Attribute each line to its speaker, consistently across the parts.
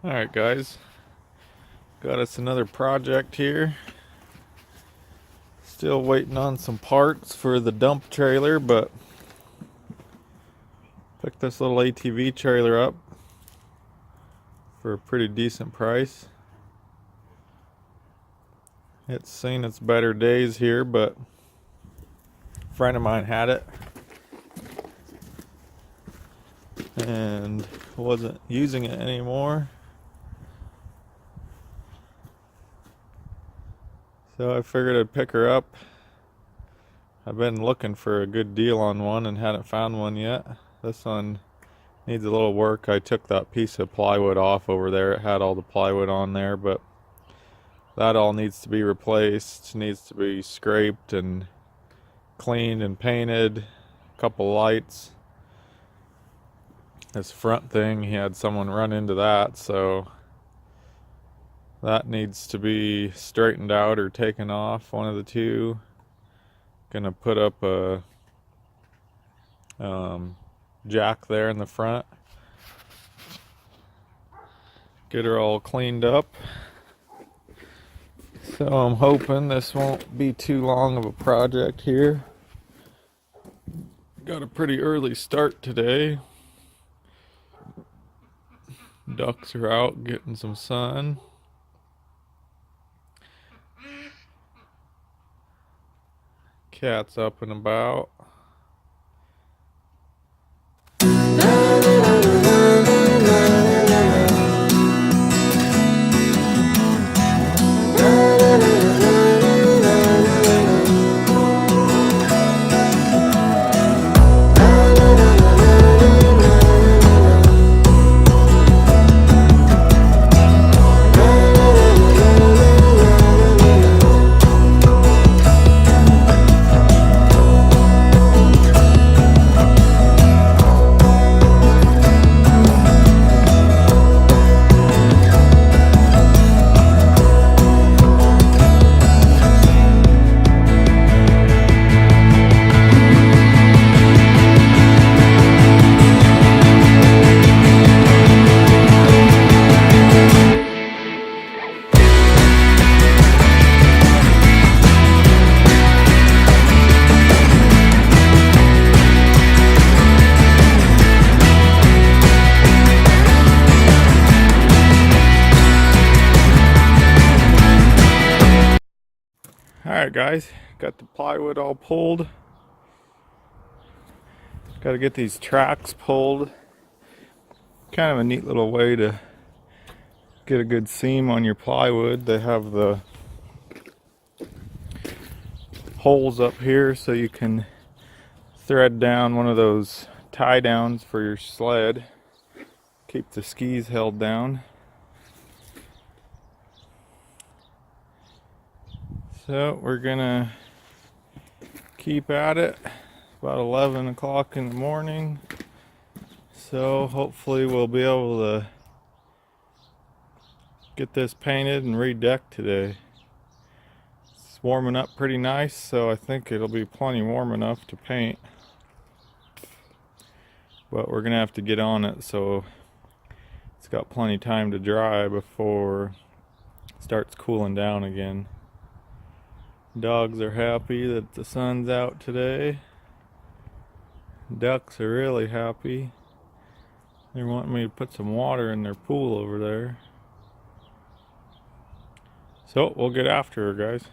Speaker 1: Alright guys, got us another project here. Still waiting on some parts for the dump trailer, but picked this little ATV trailer up for a pretty decent price. It's seen its better days here, but a friend of mine had it and wasn't using it anymore. So I figured I'd pick her up. I've been looking for a good deal on one and hadn't found one yet. This one needs a little work. I took that piece of plywood off over there. It had all the plywood on there, but that all needs to be replaced. It needs to be scraped and cleaned and painted. A couple lights. This front thing, he had someone run into that, so that needs to be straightened out or taken off, one of the two. Gonna put up a jack there in the front. Get her all cleaned up. So I'm hoping this won't be too long of a project here. Got a pretty early start today. Ducks are out getting some sun. Cat's up and about. Alright guys, got the plywood all pulled. Got to get these tracks pulled. Kind of a neat little way to get a good seam on your plywood. They have the holes up here so you can thread down one of those tie downs for your sled. Keep the skis held down. So we're gonna keep at it. About 11 o'clock in the morning. So hopefully we'll be able to get this painted and redecked today. It's warming up pretty nice, so I think it'll be plenty warm enough to paint. But we're gonna have to get on it so it's got plenty of time to dry before it starts cooling down again. Dogs are happy that the sun's out today. Ducks are really happy. They're wanting me to put some water in their pool over there. So we'll get after her, guys.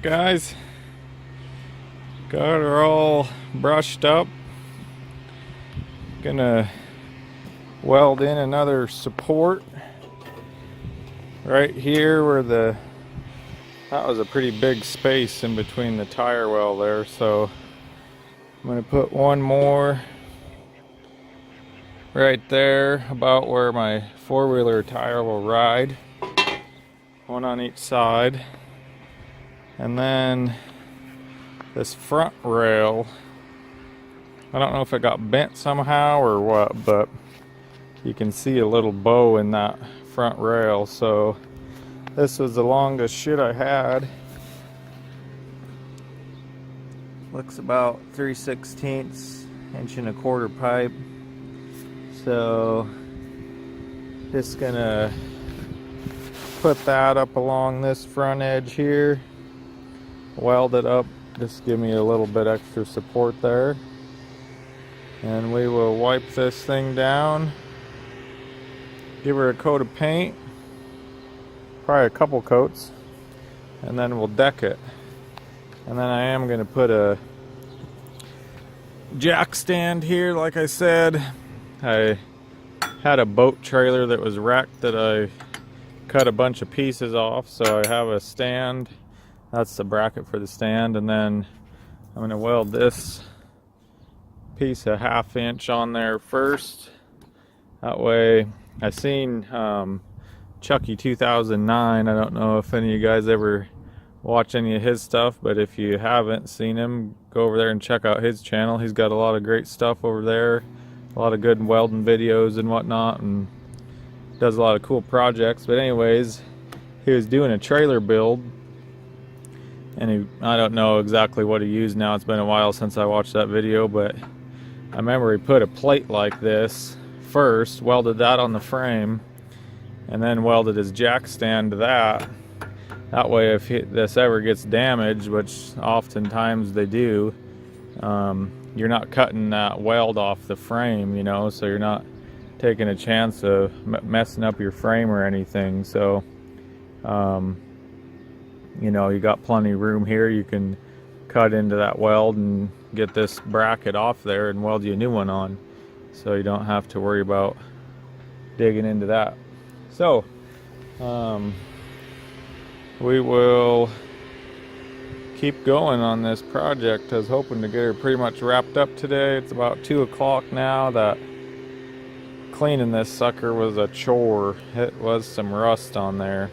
Speaker 1: Alright guys, got her all brushed up. Gonna weld in another support right here where that was a pretty big space in between the tire well there, so I'm gonna put one more right there about where my four-wheeler tire will ride, one on each side. And then this front rail, I don't know if it got bent somehow or what, but you can see a little bow in that front rail. So this was the longest shit I had. Looks about 3/16 inch and a quarter pipe. So just gonna put that up along this front edge here, weld it up, just give me a little bit extra support there, and we will wipe this thing down, give her a coat of paint, probably a couple coats, and then we'll deck it. And then I am going to put a jack stand here. Like I said, I had a boat trailer that was wrecked that I cut a bunch of pieces off, so I have a stand. That's the bracket for the stand, and then I'm going to weld this piece a 1/2 inch on there first. That way, I seen Chucky 2009. I don't know if any of you guys ever watch any of his stuff, but if you haven't seen him, go over there and check out his channel. He's got a lot of great stuff over there, a lot of good welding videos and whatnot, and does a lot of cool projects. But anyways, he was doing a trailer build, and I don't know exactly what he used now. It's been a while since I watched that video, but I remember he put a plate like this first, welded that on the frame, and then welded his jack stand to that. That way, if this ever gets damaged, which oftentimes they do, you're not cutting that weld off the frame, you know, so you're not taking a chance of messing up your frame or anything. So you know, you got plenty of room here. You can cut into that weld and get this bracket off there and weld you a new one on, so you don't have to worry about digging into that. So we will keep going on this project. I was hoping to get her pretty much wrapped up today. It's about 2 o'clock now. That cleaning this sucker was a chore. It was some rust on there.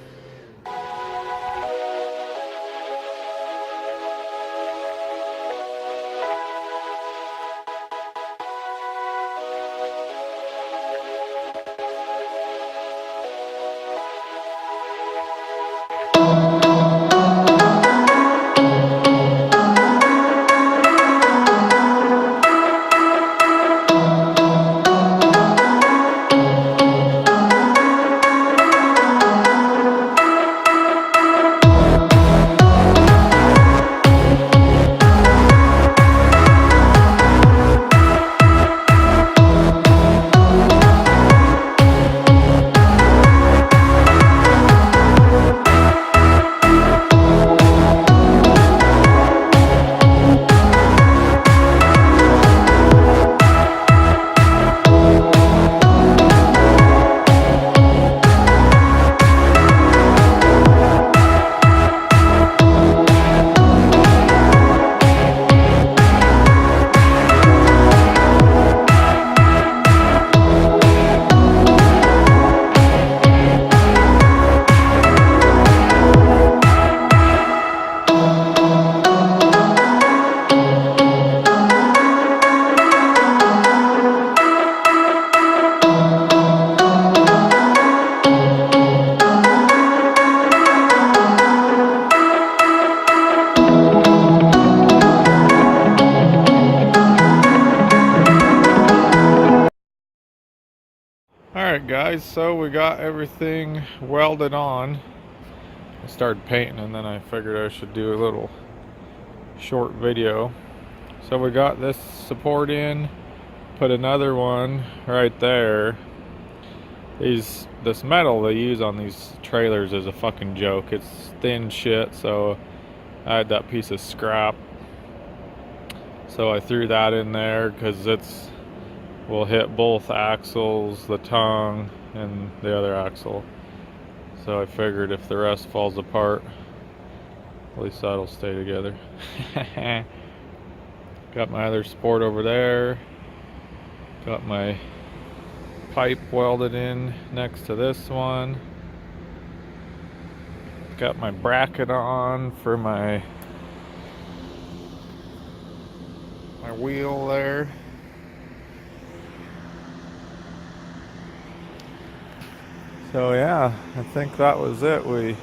Speaker 1: Alright guys, so we got everything welded on. I started painting and then I figured I should do a little short video. So we got this support in, put another one right there. This metal they use on these trailers is a fucking joke. It's thin shit, so I had that piece of scrap, so I threw that in there because it's will hit both axles, the tongue and the other axle. So I figured if the rest falls apart, at least that'll stay together. Got my other Sport over there. Got my pipe welded in next to this one. Got my bracket on for my wheel there. So yeah, I think that was it. We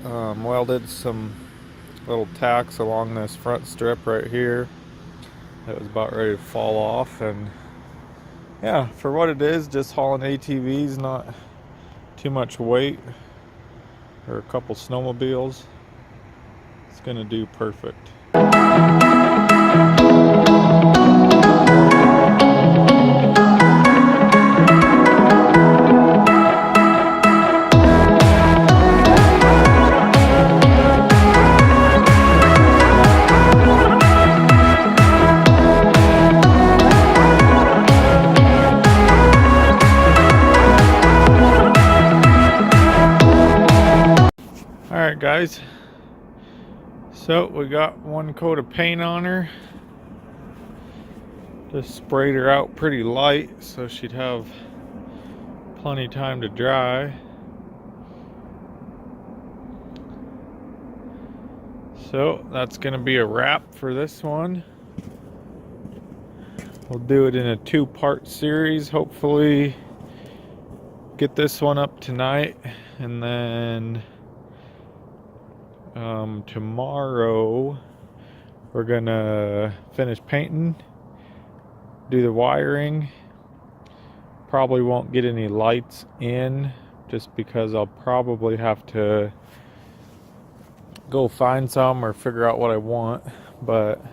Speaker 1: welded some little tacks along this front strip right here. It was about ready to fall off, and yeah, for what it is, just hauling ATVs, not too much weight, or a couple snowmobiles, it's gonna do perfect. Alright guys, so we got one coat of paint on her. Just sprayed her out pretty light so she'd have plenty of time to dry. So that's gonna be a wrap for this one. We'll do it in a 2-part series. Hopefully get this one up tonight, and then tomorrow we're gonna finish painting, do the wiring. Probably won't get any lights in just because I'll probably have to go find some or figure out what I want, but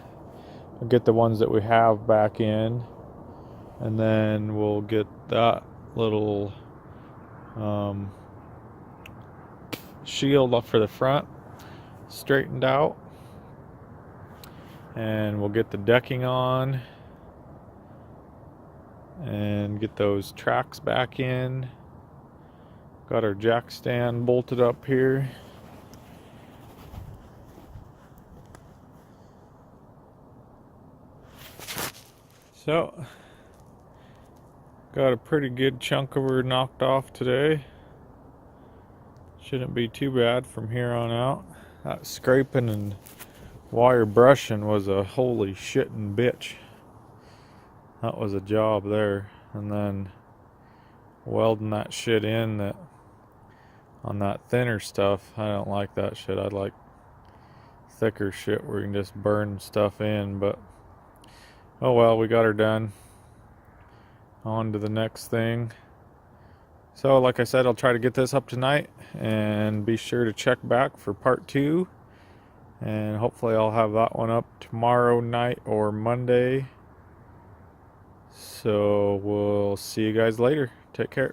Speaker 1: I'll get the ones that we have back in, and then we'll get that little shield up for the front straightened out, and we'll get the decking on and get those tracks back in. Got our jack stand bolted up here. So got a pretty good chunk of her knocked off today. Shouldn't be too bad from here on out. That scraping and wire brushing was a holy shitting bitch. That was a job there. And then welding that shit in that on that thinner stuff, I don't like that shit. I like thicker shit where you can just burn stuff in, but oh well, we got her done. On to the next thing. So like I said, I'll try to get this up tonight, and be sure to check back for part 2, and hopefully I'll have that one up tomorrow night or Monday. So we'll see you guys later. Take care.